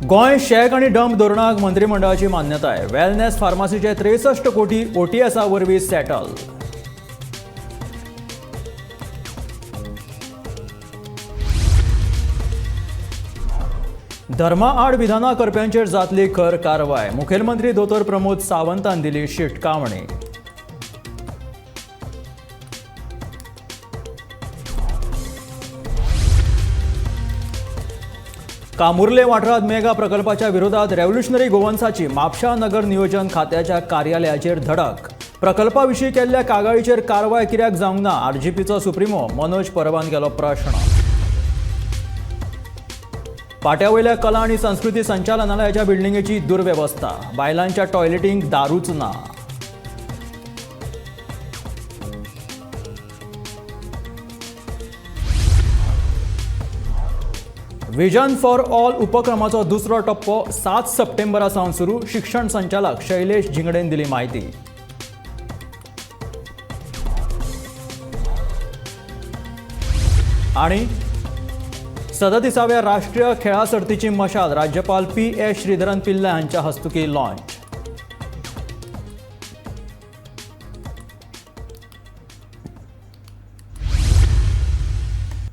गोंय शेक आणि डंप धोरणाक मंत्रिमंडळाची मान्यताय. वेलनेस फार्मासीचे 63 कोटी OTSA वरवीं सेटल. धर्मा आड विधानां करप्यांचेर जातली खर कारवाय. मुखेलमंत्री दोतोर प्रमोद सावंतान दिली शिटकावणी. कामुर्ले वाठारात मेगा प्रकल्पाच्या विरोधात रेव्होल्युशनरी गोवन्साची म्हापशा नगर नियोजन खात्याच्या कार्यालयाचेर धडक. प्रकल्पाविशीं केल्ल्या कागाळीचेर कारवाय कित्याक जावंक ना? RGPचो सुप्रिमो मनोज परबान केलो प्रश्न. पाट्यावयल्या कला आणि संस्कृती संचालनालयाच्या बिल्डिंगेची दुर्वेवस्था. बायलांच्या टॉयलेटींक दारूच ना. विजन फॉर ऑल उपक्रमाचो दुसरो टप्पो 7 सप्टेंबरा सावन सुरू. शिक्षण संचालक शैलेश जिंगडेन दिली माहिती. आणि 37व्या राष्ट्रीय खेळा सर्तीची मशाल राज्यपाल PS श्रीधरन पिल्ले हांच्या हस्तुकी लॉन्च.